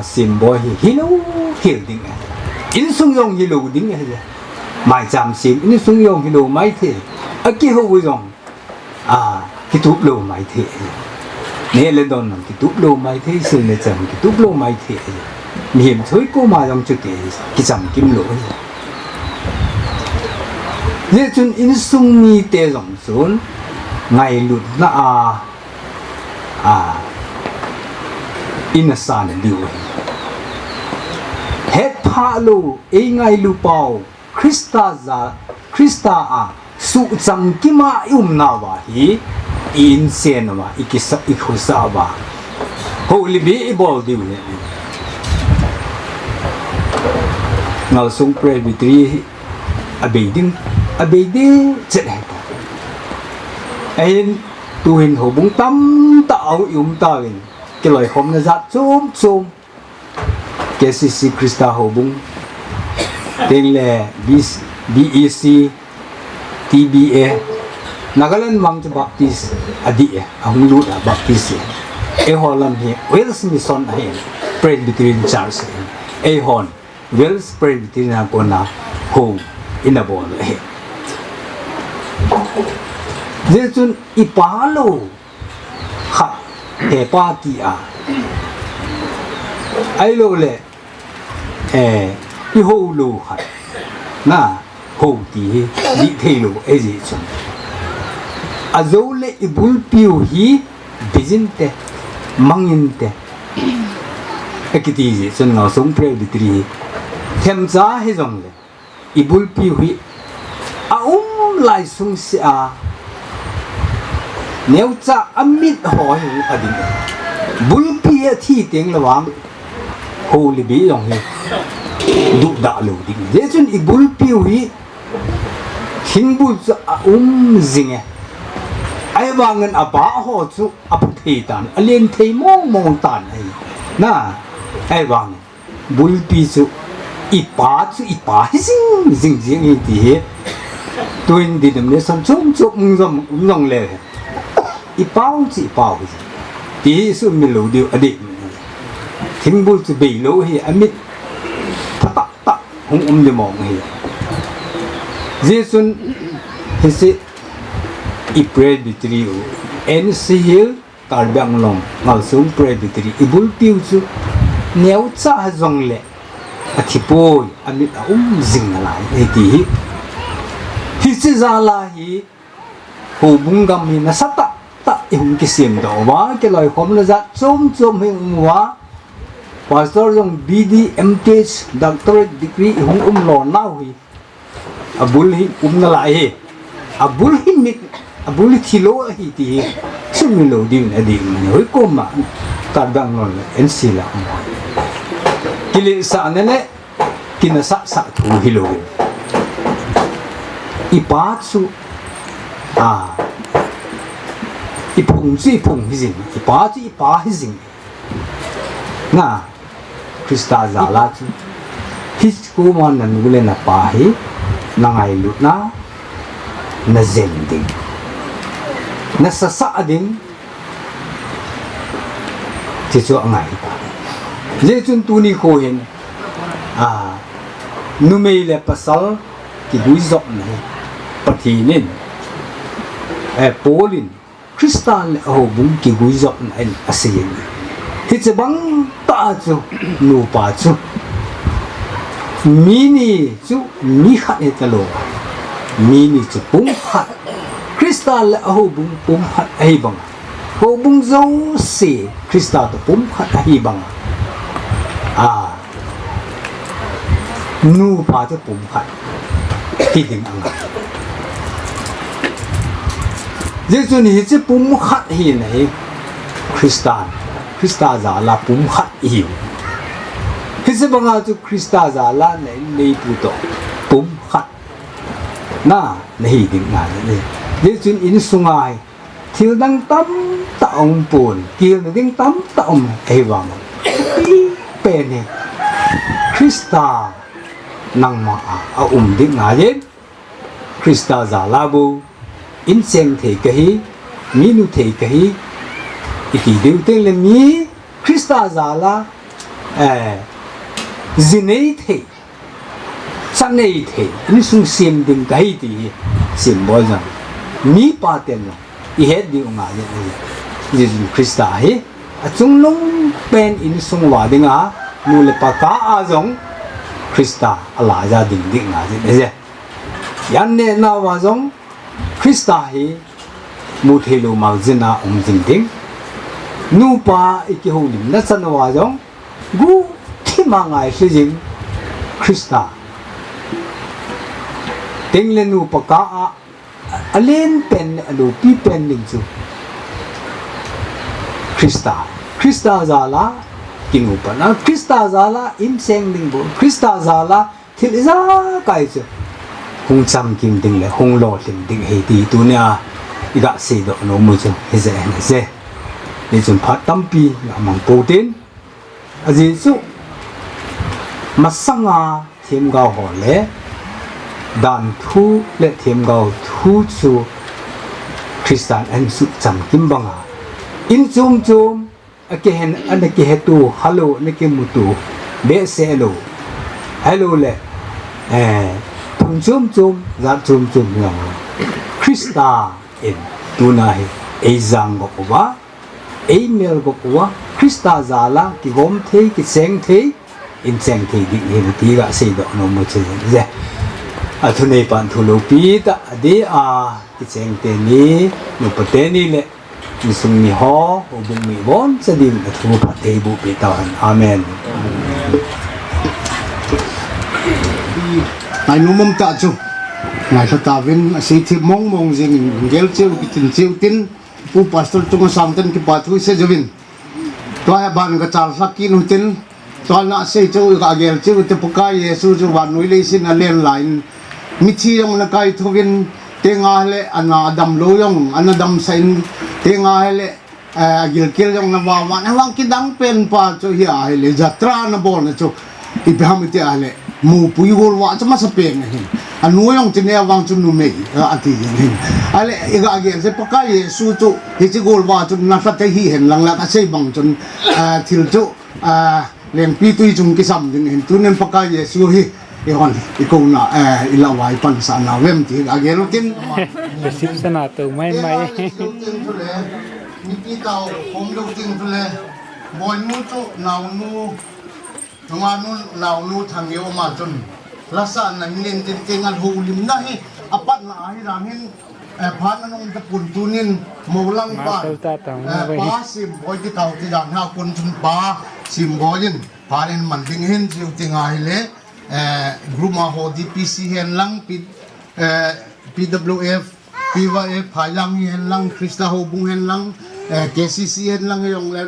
symbol hilu hil ding in sung yong hilu ding mai jam sim in sung yong hilu mai the aki ho yong ki tup lo mai the ne le don nam ki tup lo mai the sin le cham ki tup lo mai the mi hiểm thối cô mà dòng chữ cái chấm kim lỗ thế chun in sung mi tê dòng xuống ngày lụt na in san liu hết pha lu ấy ngày lu bao Krista su chấm kim à nào ba hi in sen mà ikisa ikhusa ba holy be bol diu ngào sung presbytery abeding chết hết anh tu hình hồ bung tâm tạo ta cái lời hôm nay giặt chôm cái sĩ Krista hồ bung tên là BEC TBA Nagaland mang cho Baptist ông lụt Baptist Holland he Wales Mission he Presbyterian Church Hon Wales Presbyterian Kona home in a ball he Jesun ipalo ha he party ai lo le i ho lo ha na ho ti di the lo e ji chun azole ibul piu hi bizinte manginte ekiti ji chun no sung pre ditri them za he jong le ibul piu hi lai sung si nếu cha amit hỏi adin bulpi thi tiếng là vang holy be long hi du da lo ding je chun I bulpi hi hinbu cha zinge ai wangen aba ho chu apu thei tan alien thei mong tan ai na ai wang bulpi chu ipa zing ti twin denomination chung ngong le ipao ti su mi lo dio adi thing bul chu be lo hi amit ta hung de mong hi jesun hi se I presbytery NCL Tarbang long ngal sung presbytery ibul piu chu neu cha jong le athipoi amit zing lai e ti hi se za la hi ho bung gam hi na sata ta im ki sim do wa ke loi khom la za chom hi wa pastor jong BD MTH doctorate degree hung lo nau hi abul hi na lai hi abul hi mit abul thilo hi ti sum lo din adi hoi ko ma ka dang non NC la kili sa ne kinasa sa thu hi lo ipatsu ipung hizing ipa hizing na Krista zala chu his ko man nan gule na pahi na ngai lut na zending na sasa ding ti chu ngai ta le chun tu ni ko hin nu mei le pasal ki bui zok nei pathinin polin Kristal ho bung ki bui zok nei asin hi che bang ta chu nu pa chu mini chu mi khat he talo mini chu pung khat Kristal ho bung pung khat ai bang ho bung zo se Kristal to pung khat ai bang nu pa chu pung khat ki ding ang Jesu ni chi pum khat hi nei Krista za la pum khat hi hi se banga chu Krista za la nei pu to pum khat na nei ding na ne Jesu in sungai thil dang tam ta ong pun kil ding tam ta ong ai wang pe ne Krista nang ma ding na yen Krista za la bu in seng thei ka hi mi nu thei ka hi iti deu teng le mi Krista za la zinei the sanei the ni sung sim ding kai ti symbol jang mi pa ten lo I het di nga ni Jesus Christa hi achung long pen in sung wa dinga nu le pa ka a jong Christa ala ja ding ding nga je yan ne na wa jong Christa hi mu the lo ma jina jing ding nu pa iki ho lim na chan wa jong gu thi ma ngai se jing Christa ting le nu pa ka a alen pen alo pi pen ning chu Christa zala kingu pa na Christa zala im seng ding bo Christa zala thil za kai chu hung cham kim ding le hung lo lim ding he ti tu nya ida se do no mu chu he ze na ze ni chun phat tam pi amang po tin aji chu masanga thim ga ho le dan thu le thim ga thu chu Christian and su cham kim banga in chum again an ke hetu hello ne ke mutu be se hello le chum za chum no Christa in tunai ezang go wa email go wa Christa zala ki gom the ki seng the in seng the di he ti ga se do no mu che je a thune pan thulo pi ta de a ki seng te ni no pate ni le ni sung ni ho o bung mi bon sa din a thu pa te bu pe tawan amen ai nu mom ta chu ngai sa ta vin si thi mong jing gel chiu ki tin pu pastor tu sang ten ki pa thu se jovin to ha ban ga chal sakin hu tin to na se chu ga gel chiu te puka yesu chu wan nui le sin a len line mi chi yong na kai thuvin tenga le ana dam lo yong ana dam sain tenga le gil kil yong na wa na wang ki dang pen pa chu hi a le jatra na bol na chu I beham ti ale mu pui gol wa chama sa pen hin anu yong tin ya wang chu nu me ati hin ale iga ge se paka yesu chu hi chi gol wa chu na sa te hi hen lang la ka sei bang chun thil chu leng pi tui chung ki sam ding hin tunen paka yesu hi hon iko na ilawai pan sa na wem ti age no tin sim sana to mai ni ki tao hom lo ting thule boy nu chu naw nu nunga nu naw nu thang yo ma chun lasa na nin tin ting al hu lim na hi apat na hi ram hin phan anong ta pun tunin molang pa pa sim boy ki tao ti dan ha kun chun pa sim boyin phanin man ding hin chiu ting ai le group ma ho DPC hen lang PWF PYF phai lang hen lang Krista ho bung hen lang KCC hen lang yong le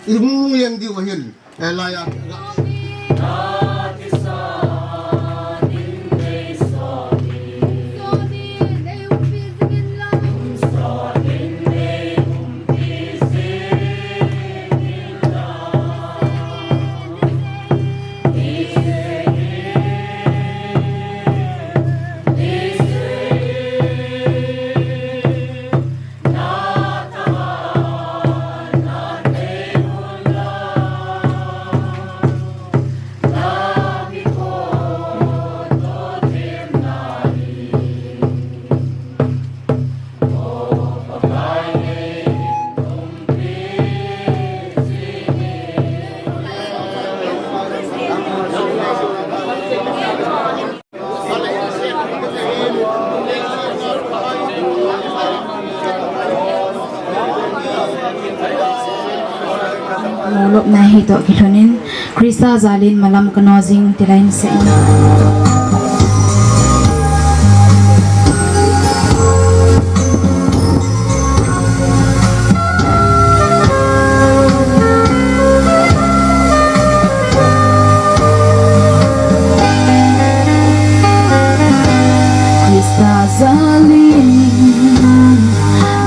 imung yang di wahin la ya lop na hi to kithonin Krista zalin malam kanozing tilain se Krista zalin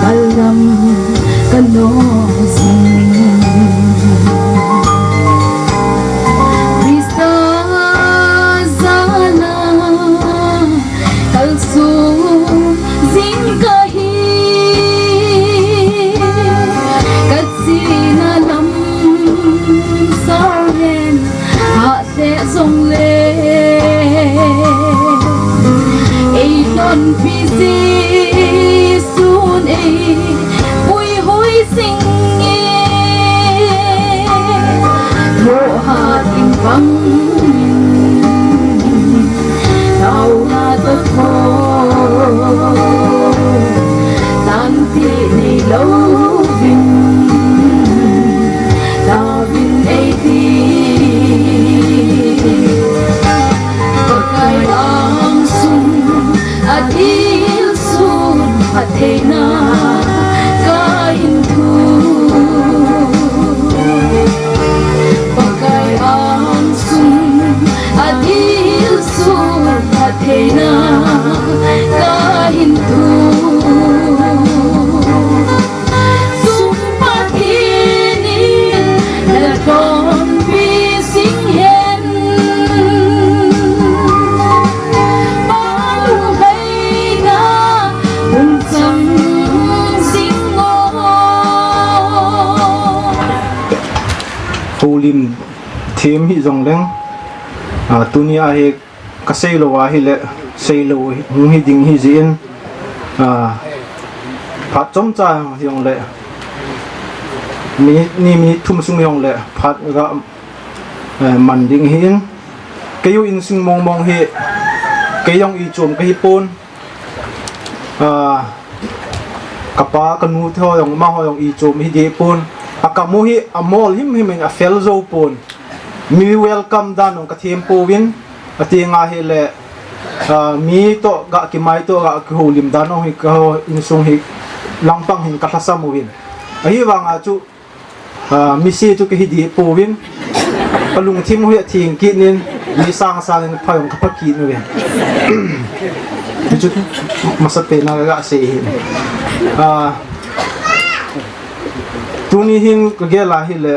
malam kanozing Krista zala le ei don phi si sun ei vui hối sinh mô hà tình vắng đau na tất khô tan thị này lâu vinh ta vinh ấy thì pakai langsung adil sun hatena kain tu pakai langsung adil sun hatena kain tu sumpah kini lekon bising hen baru haina unsang singo Hulim team hi zong leng tunia he kasei lo wa hi le sei lo hi ding hi zin phat chom cha yong le mi thum sung yong le phat ga man ding hin kayu in sung mong mong hi kayong i chom ka hi pon kapa kanu tho yong ma ho yong i chom hi de pon akamu hi amol him a fel zo pon mi welcome dan ong ka them po win ati nga hi le mi to ga ki mai to ga ki holim dan ong hi ka in sung hi langpang hin ka thasa mo win ahi wanga chu mi si chu ki hi di po win palung thim hu thing ki nin mi sang sang phayong ka phaki no win chu masate na ga se hi tuni hin ka gela hi le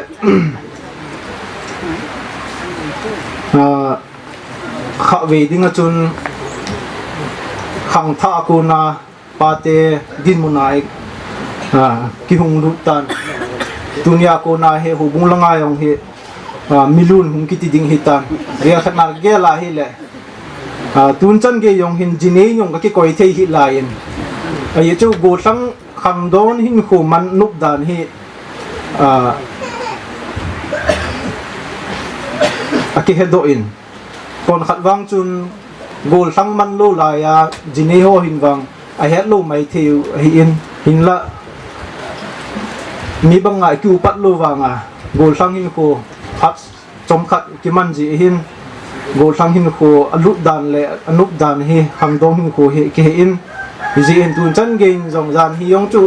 khá về đi ngã chun khang tha cô na pate din munai ki hung lutan dunia cô na he hu bung langa yong he milun hung kiti ding hitan ria khatna ge la hi le tun chan ge yong hin jine yong ka ki koi thei hi lain ai chu go sang khang don hin khu man nup dan hi aki hedo in kon khat wang chun gol sang man lo la ya jine ho hin wang a het lo mai theu hi in hin la mi bang ngai ku pat lo wanga gol sang hin ko phat chom khat ki man ji hin gol sang hin ko alut dan le anup dan hi hang dong hin ko he ki in ji in tun chan gein jong jan hi yong chu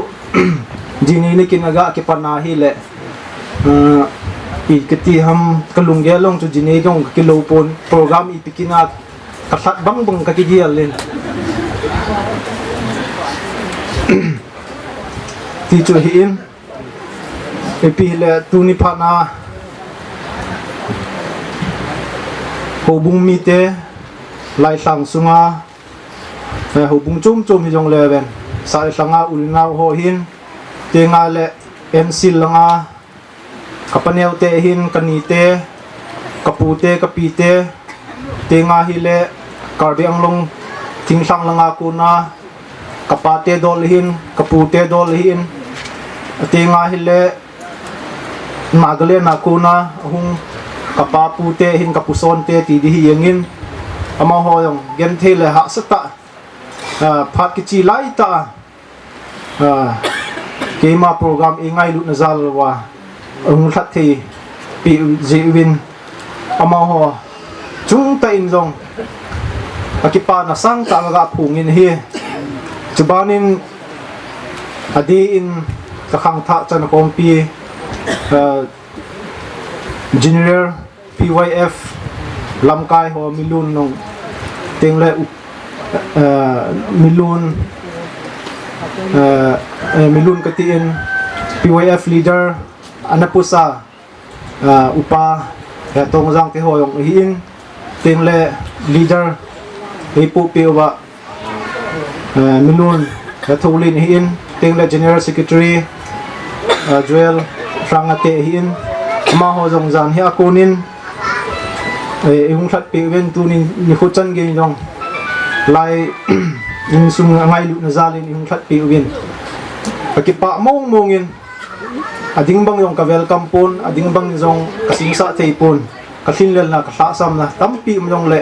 jine ni kinaga ki pana hi le ikati ham kalung ge long chu jine jong kilo pon program i pikina kasat bang bang ka ki gial len ti chu hi in epi le tuni phana ho bung mi te lai sang sunga ho bung chum chum hi jong le ben sa sanga ulna ho hin te nga le ensil langa kapanel te hin kani te kapu te kapi te nga hi le karbi anglong ting sang langa kuna kapate dol hin kapu te dol hin te nga hi le magale na kuna hung kapapu te hin kapuson te ti di hi yengin ama hoyong gen the le ha sata phat ki chi lai ta kema program ingai lu na zalwa ông thắt thì bị dị win ama ho chúng ta in dong akipa na sang ta ga phungin hi chubanin adi in ka khang tha chan kompi junior PYF lamkai ho milun nong tengle milun katiin PYF leader anapusa upa ya tong jang te hoyong hin tengle leader ipu piwa milun ya tholin hin tengle general secretary joel frangate hin ma ho jong jan hi akonin hung that pe ven tu ni khochan ge jong lai in sung ngai lu na zalin hung that pe ven akipa mongin ading bang yong ka welcome pon ading bang jong kasingsa thei pon kasin lel na ka sam na tampi mong le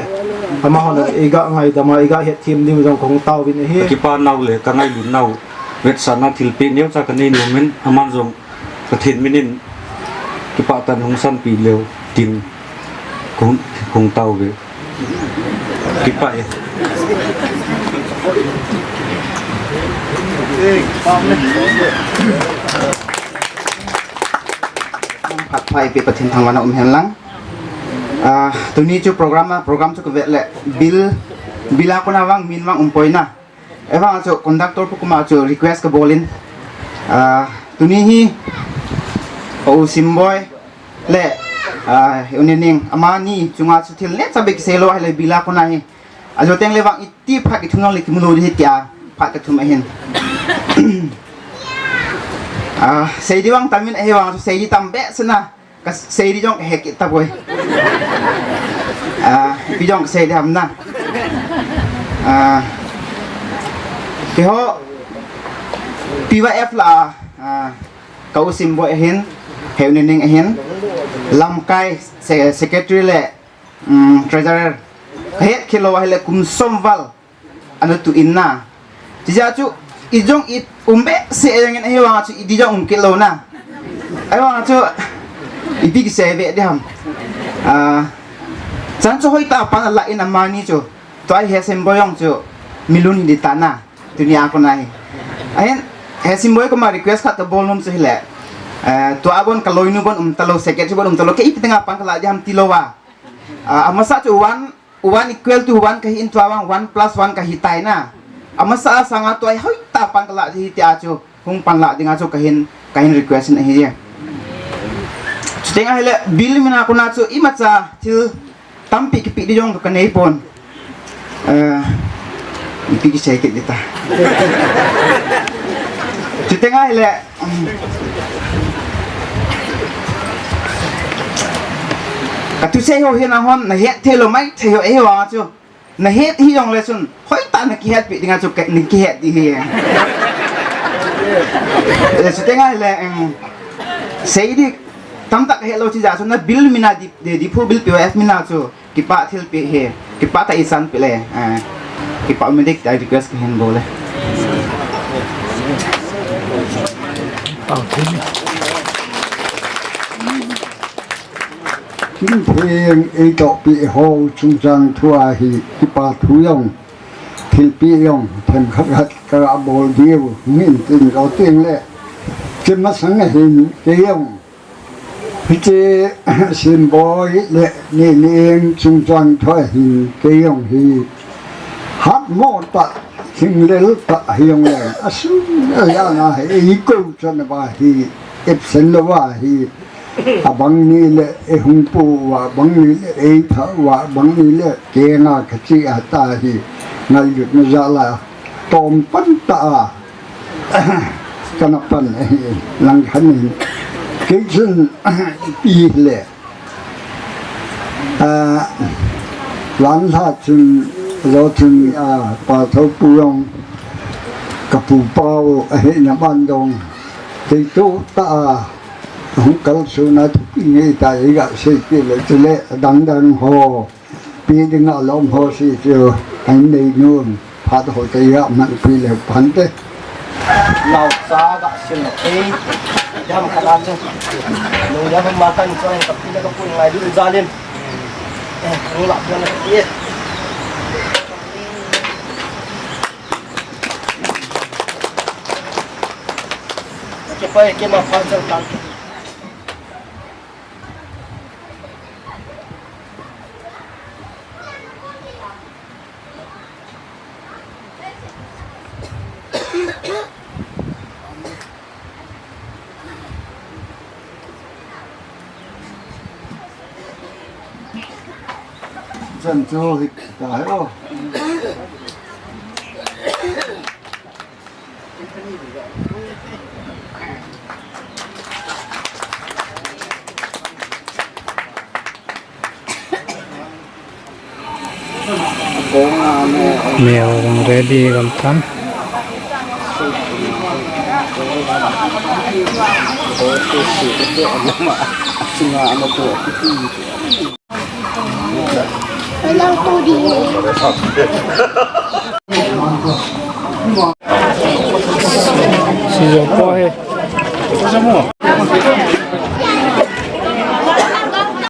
ama hon ega ngai dama ega het thim dim jong kong taw bin he ki pa nau le ka ngai lu nau vet sana thil pe neu cha ka nei nu men aman jong ka thin minin ki pa tan hong san pi leu tin kong taw ve ki pa eผัดไฟไปประเทศทางวันเห็นลังตัวนี้จูโปรแกรมจูก็เวทแหละบิลาคนว่างมินว่างปอยนะว่างจูคอนดักเตอร์พวกมาจูรีเควสกับโบลินตัวนี้ฮีโอ้ซิมบอยเละอุนนิงอามานี่จุงอาสุดที่เล็กสับเบกเซโลให้เลยบิลาคนไหนจูเต็งเลยว่างอิติพักอิทุนน้องเล็กมุโลดิเตียพักกระทุ่มเห็นเสียดีว่างตามินว่างเสียดีตามเบสนะก็เสียดีจงเฮกิตาบอยพี่จงเสียดีทำนะเกี่ยวปีว่าเอฟละเขาซิมบอยเห็นเฮวนิงเห็นลำไก่เซคเรตรีเล่เทรเจอร์เฮ็ดคิโลให้เล่คุมสมวัลอันนั้นตัวอินนะที่จะจู่อีจงอีเบะเสียอย่างเงี้ยให้ว่าจู่อีดีจงกิโลนะไอ้ว่าจู่อีบิ๊กเสียเบะเดียมฉันจะให้ตาปันละอินามานี่จู่ตัวไอ้เฮซิมบอยองจู่มิลุนดิตานะตัวนี้คนไหนไอ้เฮซิมบอยก็มารีเควสขัดตัวบอลนุ่มสุดเลยตัวอาบอนกะลอยนูบอนตะโลเซกเกตบอนตะโลke ipiteng apang kala jam tilowa amasa chu 1 equal to 1 kahi into awang 1 plus 1 kahi tai na amasa sanga toy hoi ta pang kala ji ti achu hung pan la dinga chu kahin request na hi chutenga hele bill mina kuna chu imacha til tampi ki pi di jong ka nei pon ipi ki sai ke dita chutenga hele tu sei ho hian hon na het thelo mai theo e wa chu na het hi yong le sun hoi ta na ki het pi dinga chu ke ni ki het di hi se tenga le sei di tam tak hello chi ja chu na bill mina di pu bill pi f mina chu ki pa thil pi he ki pa ta isan pi le ki pa me dik dai request ki hen bo le chính thiên ấy độ bị hồ trung gian thua hi khi bà thú yong thì bị yong thêm khắc hạt cả bộ điêu nghìn tình có tiền lệ trên mắt sáng hình cái yong khi chế xin bói lệ nên trung gian thua hình cái yong hi hát mô tạ kinh lệ tạ hiong lệ asung ya na hi câu cho nó bà hi ép sinh lo bà hi bang ni le hung pu wa bang ni le tha wa bang ni le ke nga khachi ata hi ngal yut na jala tom pan ta kana pan lang khan ke jin pi le lan ha chun lo chun pa tho pu yong ka pu pao na ban dong te tu ta không có sự nào thuộc như tại gạo xây cái lệ cho lệ đắng hồ pi đừng ngạo lom hồ xây chưa anh này luôn phát hồi cái gạo nặng pi lệ phán thế nào xa gạo xin là thế jam kalan tu lu jam makan so yang tapi dah pun ngai dulu zalim ulak dia nak dia cepat ke ma pasal tan chân cho thì cái đó Meal ready kan. Si Joko